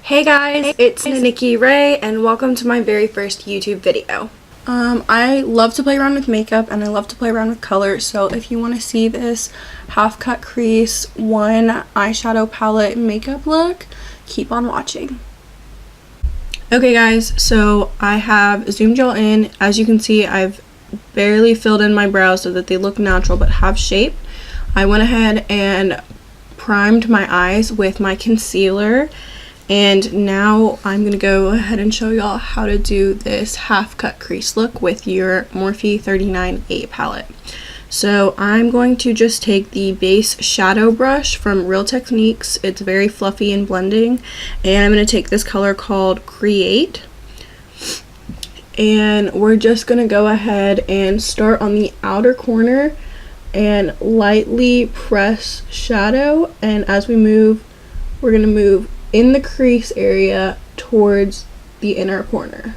Hey guys, it's Nikki Ray and welcome to my very first YouTube video. I love to play around with makeup and I love to play around with color, so if you want to see this half cut crease, one eyeshadow palette makeup look, keep on watching. Okay guys, so I have zoomed y'all in. As you can see, I've barely filled in my brows so that they look natural but have shape. I went ahead and primed my eyes with my concealer, and now I'm going to go ahead and show y'all how to do this half cut crease look with your Morphe 39A palette. So I'm going to just take the base shadow brush from Real Techniques. It's very fluffy and blending, and I'm going to take this color called Create, and we're just going to go ahead and start on the outer corner and lightly press shadow, and as we move, we're going to move in the crease area towards the inner corner.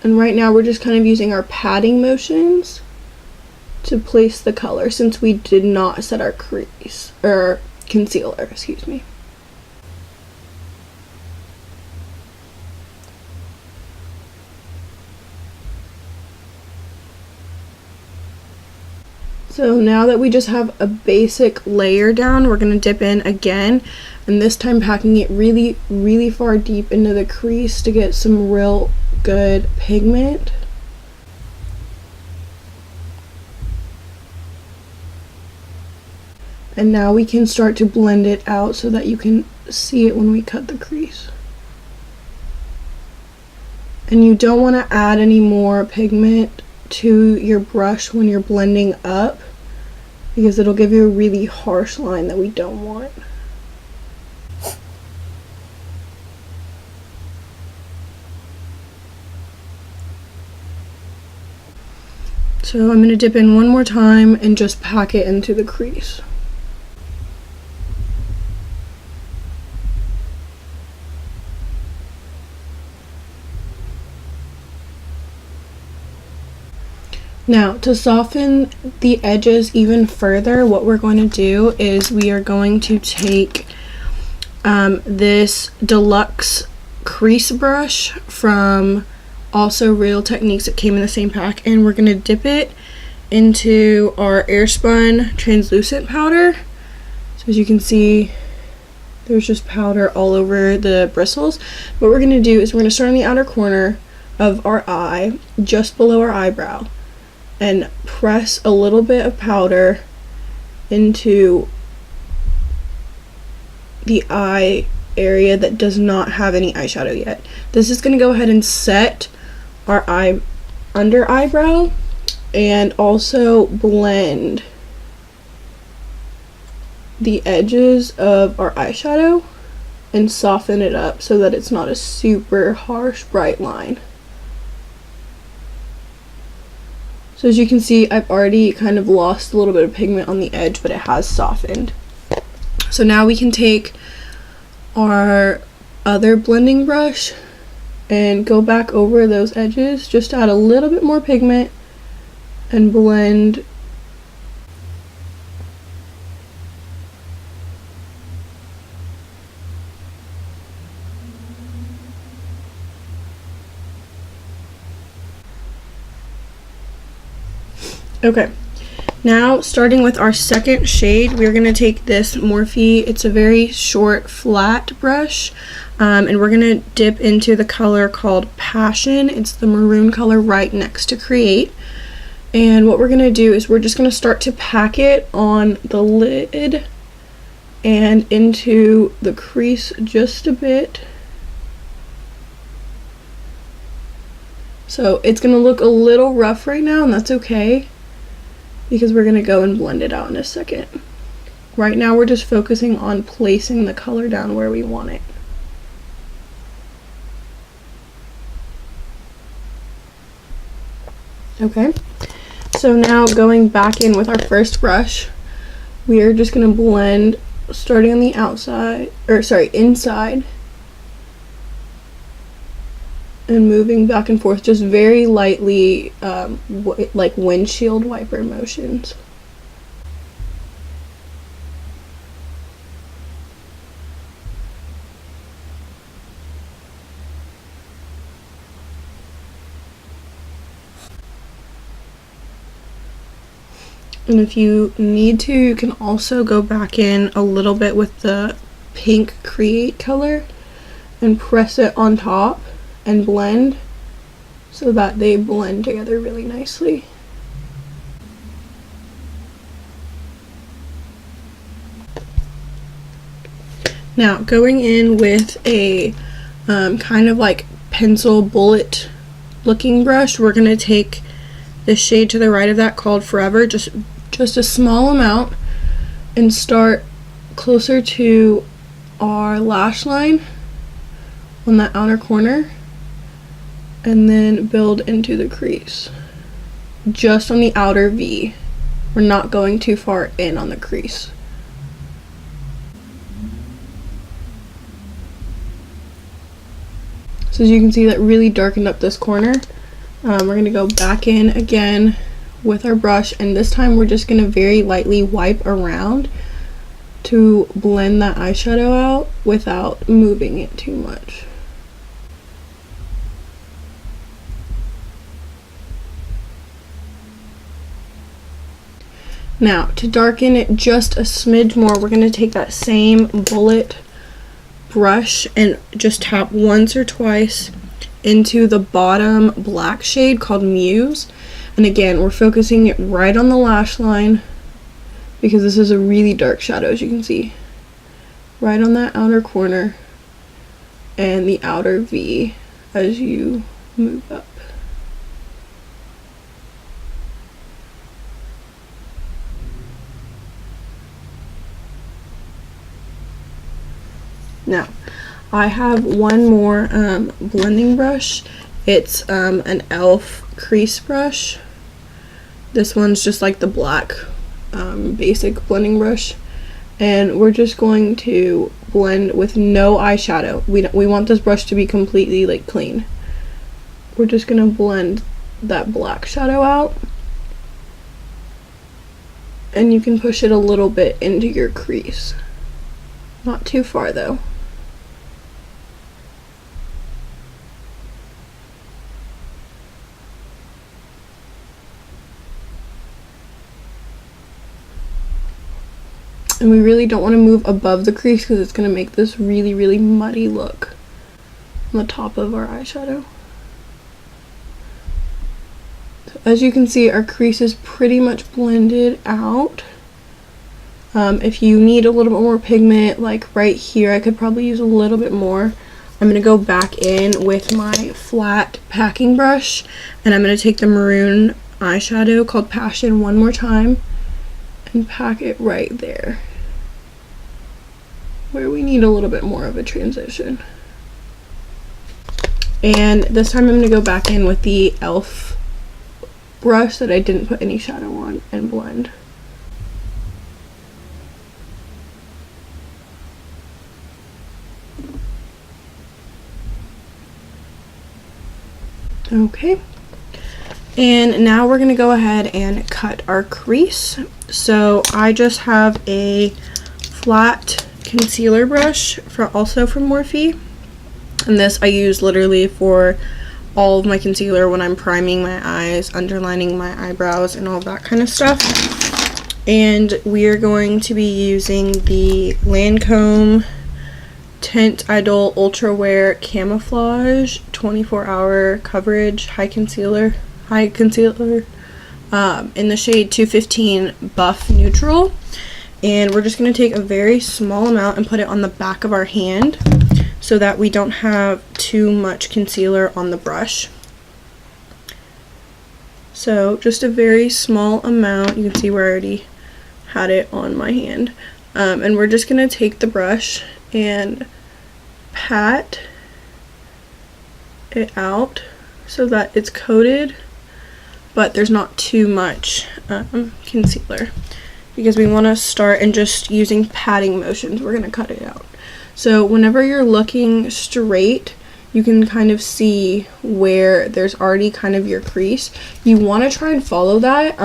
And right now we're just kind of using our patting motions to place the color, since we did not set our crease, or concealer, excuse me. So now that we just have a basic layer down, we're going to dip in again, and this time packing it really far deep into the crease to get some real good pigment. And now we can start to blend it out so that you can see it when we cut the crease. And you don't want to add any more pigment to your brush when you're blending up, because it'll give you a really harsh line that we don't want. So I'm going to dip in one more time and just pack it into the crease. Now, to soften the edges even further, what we're going to do is we are going to take this deluxe crease brush from also Real Techniques. It came in the same pack, and we're going to dip it into our Airspun translucent powder. So as you can see, there's just powder all over the bristles. What we're going to do is we're going to start on the outer corner of our eye, just below our eyebrow, and press a little bit of powder into the eye area that does not have any eyeshadow yet. This is going to go ahead and set our under eyebrow and also blend the edges of our eyeshadow and soften it up so that it's not a super harsh bright line. So as you can see, I've already kind of lost a little bit of pigment on the edge, but it has softened. So now we can take our other blending brush and go back over those edges, just add a little bit more pigment and blend . Okay, now starting with our second shade, we're going to take this Morphe, it's a very short flat brush, and we're going to dip into the color called Passion. It's the maroon color right next to Create. And what we're going to do is we're just going to start to pack it on the lid and into the crease just a bit. So it's going to look a little rough right now, and that's okay, because we're going to go and blend it out in a second. Right now we're just focusing on placing the color down where we want it. Okay, so now going back in with our first brush, we are just going to blend starting on the outside, or sorry, inside, and moving back and forth, just very lightly, like windshield wiper motions. And if you need to, you can also go back in a little bit with the pink Create color and press it on top and blend so that they blend together really nicely. Now, going in with a kind of like pencil bullet looking brush, we're going to take the shade to the right of that called Forever, just a small amount, and start closer to our lash line on that outer corner, and then build into the crease just on the outer V. We're not going too far in on the crease. So as you can see, that really darkened up this corner. We're going to go back in again with our brush, and this time we're just going to very lightly wipe around to blend that eyeshadow out without moving it too much. Now, to darken it just a smidge more, we're going to take that same bullet brush and just tap once or twice into the bottom black shade called Muse. And again, we're focusing it right on the lash line because this is a really dark shadow, as you can see. Right on that outer corner and the outer V as you move up. Now, I have one more blending brush. It's an e.l.f. crease brush. This one's just like the black basic blending brush. And we're just going to blend with no eyeshadow. We want this brush to be completely like clean. We're just going to blend that black shadow out. And you can push it a little bit into your crease. Not too far though. And we really don't want to move above the crease because it's going to make this really, really muddy look on the top of our eyeshadow. So as you can see, our crease is pretty much blended out. If you need a little bit more pigment, like right here, I could probably use a little bit more. I'm going to go back in with my flat packing brush, and I'm going to take the maroon eyeshadow called Passion one more time and pack it right there where we need a little bit more of a transition. And this time I'm going to go back in with the e.l.f. brush that I didn't put any shadow on and blend. Okay, and now we're going to go ahead and cut our crease. So I just have a flat concealer brush also from Morphe, and this I use literally for all of my concealer when I'm priming my eyes, underlining my eyebrows, and all that kind of stuff. And we are going to be using the Lancome Teint Idole Ultra Wear Camouflage 24-hour coverage high concealer in the shade 215 Buff Neutral. And we're just going to take a very small amount and put it on the back of our hand so that we don't have too much concealer on the brush. So just a very small amount. You can see where I already had it on my hand. And we're just going to take the brush and pat it out so that it's coated, but there's not too much concealer, because we want to start and just using patting motions we're going to cut it out. So whenever you're looking straight, you can kind of see where there's already kind of your crease. You want to try and follow that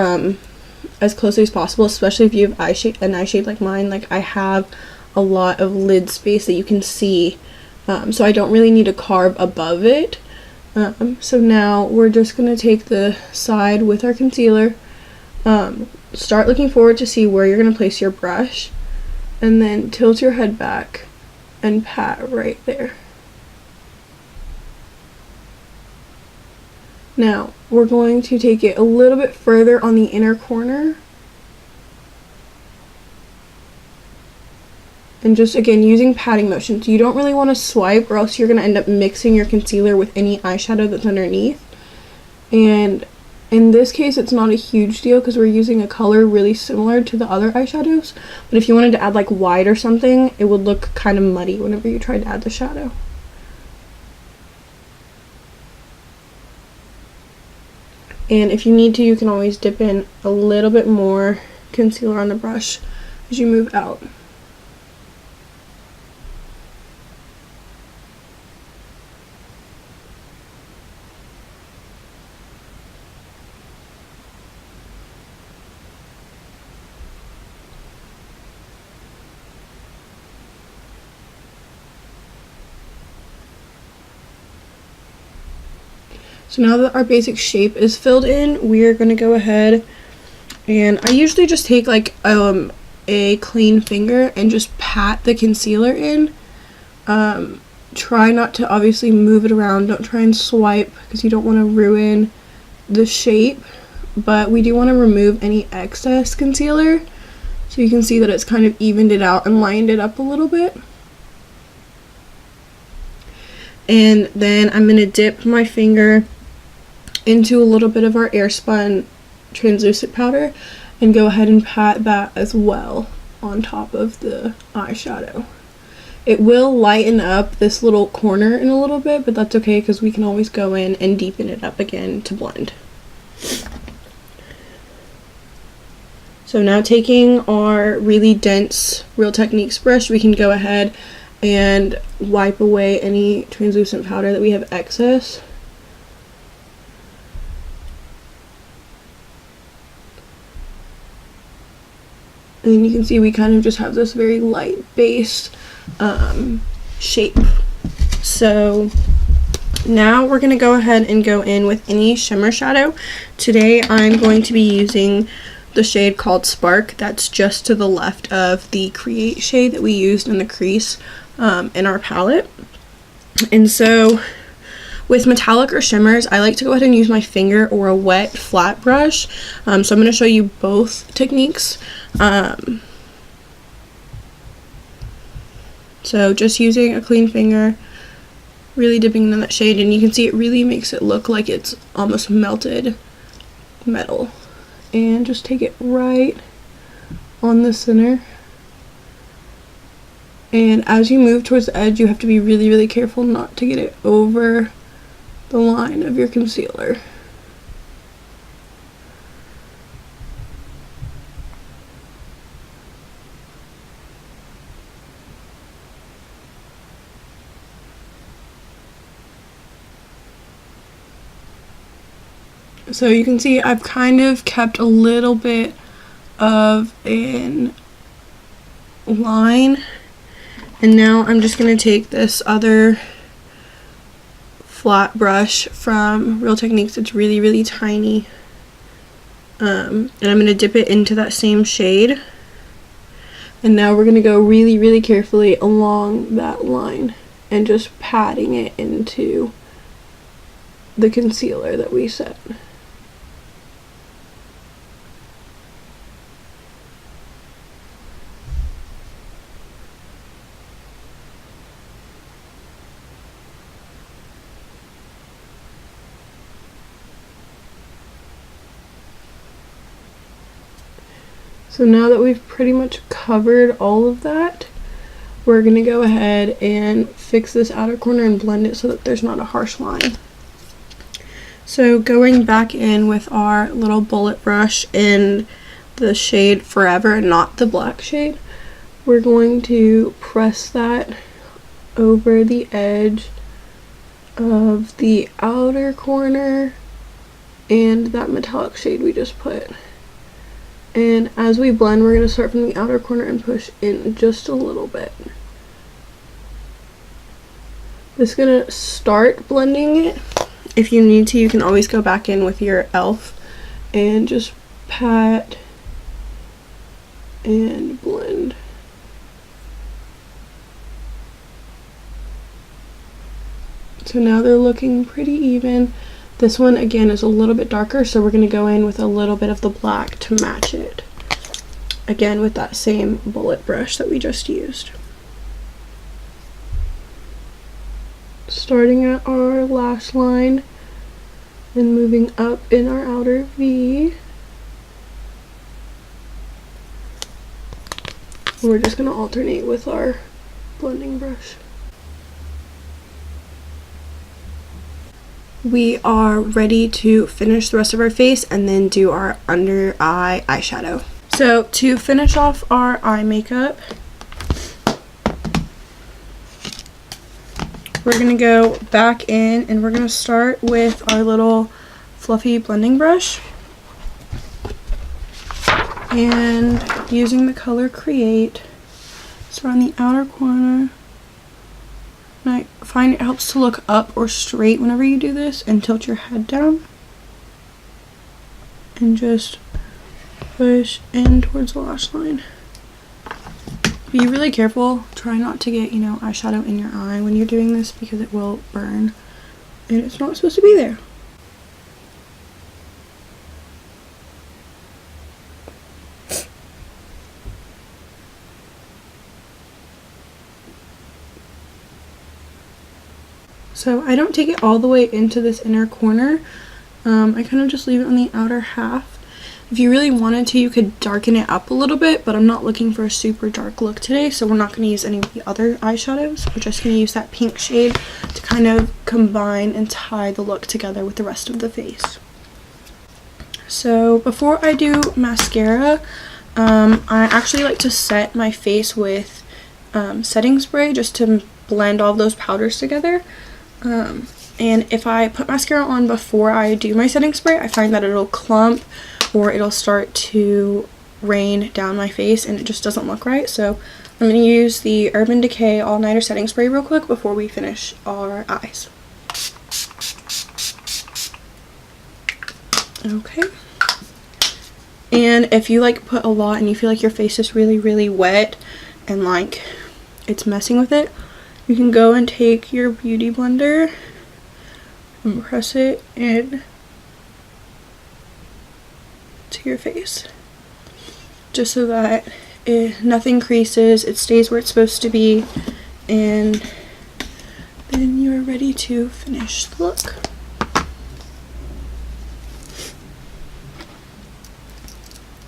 as closely as possible, especially if you have an eye shape like mine. Like I have a lot of lid space that you can see, so I don't really need to carve above it. So now we're just going to take the side with our concealer, start looking forward to see where you're going to place your brush, and then tilt your head back and pat right there. Now we're going to take it a little bit further on the inner corner, and just again using patting motions. You don't really want to swipe, or else you're going to end up mixing your concealer with any eyeshadow that's underneath. And in this case it's not a huge deal because we're using a color really similar to the other eyeshadows, but if you wanted to add like white or something, it would look kind of muddy whenever you tried to add the shadow. And if you need to, you can always dip in a little bit more concealer on the brush as you move out. So now that our basic shape is filled in, we're going to go ahead, and I usually just take like a clean finger and just pat the concealer in. Try not to obviously move it around. Don't try and swipe because you don't want to ruin the shape, but we do want to remove any excess concealer, so you can see that it's kind of evened it out and lined it up a little bit. And then I'm going to dip my finger into a little bit of our Airspun translucent powder and go ahead and pat that as well on top of the eyeshadow. It will lighten up this little corner in a little bit, but that's okay because we can always go in and deepen it up again to blend. So now taking our really dense Real Techniques brush, we can go ahead and wipe away any translucent powder that we have excess. And you can see we kind of just have this very light base shape. So now we're going to go ahead and go in with any shimmer shadow. Today I'm going to be using the shade called Spark. That's just to the left of the Create shade that we used in the Crease in our palette. And so with metallic or shimmers, I like to go ahead and use my finger or a wet flat brush. So I'm going to show you both techniques. So just using a clean finger, really dipping in that shade, and you can see it really makes it look like it's almost melted metal. And just take it right on the center. And as you move towards the edge, you have to be really, really careful not to get it over the line of your concealer. So you can see I've kind of kept a little bit of a line, and now I'm just going to take this other flat brush from Real Techniques. It's really, really tiny, and I'm going to dip it into that same shade, and now we're going to go really, really carefully along that line and just patting it into the concealer that we set. So now that we've pretty much covered all of that, we're going to go ahead and fix this outer corner and blend it so that there's not a harsh line. So going back in with our little bullet brush in the shade Forever and not the black shade, we're going to press that over the edge of the outer corner and that metallic shade we just put. And as we blend, we're going to start from the outer corner and push in just a little bit. Just going to start blending it. If you need to, you can always go back in with your e.l.f. and just pat and blend. So now they're looking pretty even. This one again is a little bit darker, so we're going to go in with a little bit of the black to match it. Again with that same bullet brush that we just used. Starting at our lash line and moving up in our outer V. We're just going to alternate with our blending brush. We are ready to finish the rest of our face and then do our under eye eyeshadow. So to finish off our eye makeup, we're going to go back in and we're going to start with our little fluffy blending brush. And using the color Create, start on the outer corner. And I find it helps to look up or straight whenever you do this and tilt your head down. And just push in towards the lash line. Be really careful. Try not to get, eyeshadow in your eye when you're doing this because it will burn. And it's not supposed to be there. So I don't take it all the way into this inner corner. I kind of just leave it on the outer half. If you really wanted to, you could darken it up a little bit, but I'm not looking for a super dark look today, so we're not going to use any of the other eyeshadows. We're just going to use that pink shade to kind of combine and tie the look together with the rest of the face. So before I do mascara, I actually like to set my face with setting spray just to blend all those powders together. And if I put mascara on before I do my setting spray, I find that it'll clump or it'll start to rain down my face and it just doesn't look right. So I'm going to use the Urban Decay All Nighter setting spray real quick before we finish our eyes. Okay. And if you put a lot and you feel like your face is really wet and it's messing with it, you can go and take your beauty blender and press it in to your face, just so that nothing creases, it stays where it's supposed to be, and then you're ready to finish the look.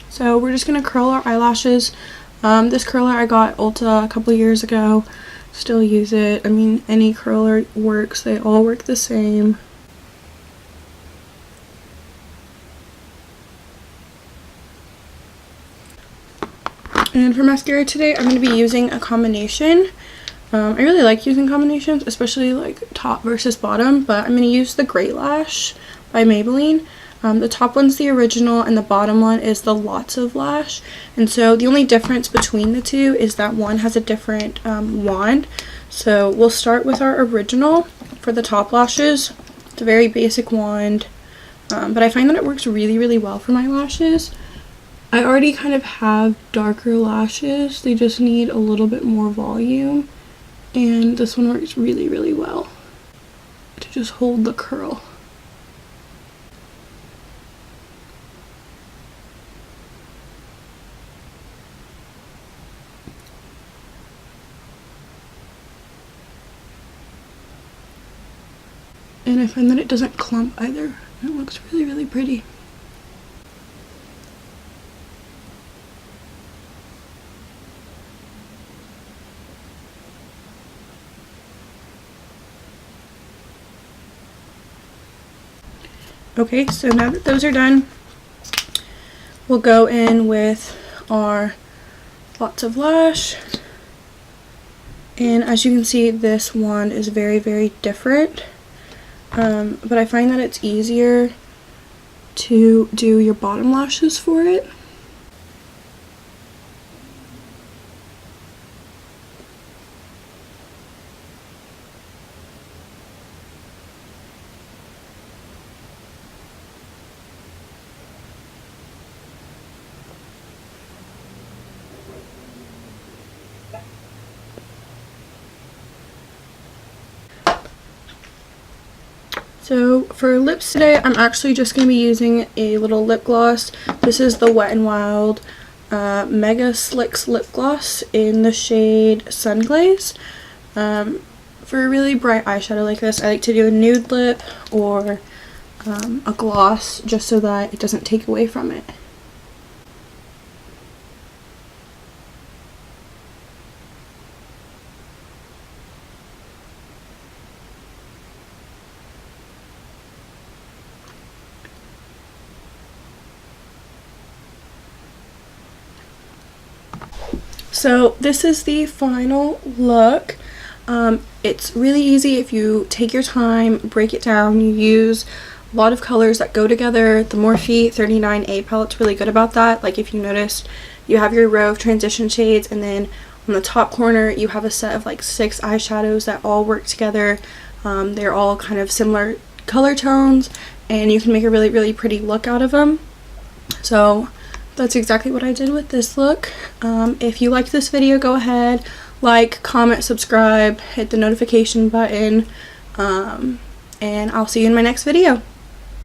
So we're just going to curl our eyelashes. This curler I got Ulta a couple years ago. Still use it. I mean, any curler works. They all work the same. And for mascara today, I'm going to be using a combination. I really like using combinations, especially top versus bottom, but I'm going to use the Great Lash by Maybelline. The top one's the original and the bottom one is the Lots of Lash. And so the only difference between the two is that one has a different wand. So we'll start with our original for the top lashes. It's a very basic wand, but I find that it works really well for my lashes. I already kind of have darker lashes. They just need a little bit more volume. And this one works really well to just hold the curl. And I find that it doesn't clump either. It looks really pretty. Okay, so now that those are done, we'll go in with our Lots of Lash. And as you can see, this wand is very different. but I find that it's easier to do your bottom lashes for it. So for lips today, I'm actually just going to be using a little lip gloss. This is the Wet n Wild Mega Slicks lip gloss in the shade Sunglaze. For a really bright eyeshadow like this, I like to do a nude lip or a gloss just so that it doesn't take away from it. So this is the final look. It's really easy if you take your time, break it down, you use a lot of colors that go together. The Morphe 39A palette's really good about that. Like if you noticed, you have your row of transition shades, and then on the top corner you have a set of like 6 eyeshadows that all work together. They're all kind of similar color tones, and you can make a really, really pretty look out of them. So that's exactly what I did with this look. If you liked this video, go ahead, like, comment, subscribe, hit the notification button, and I'll see you in my next video.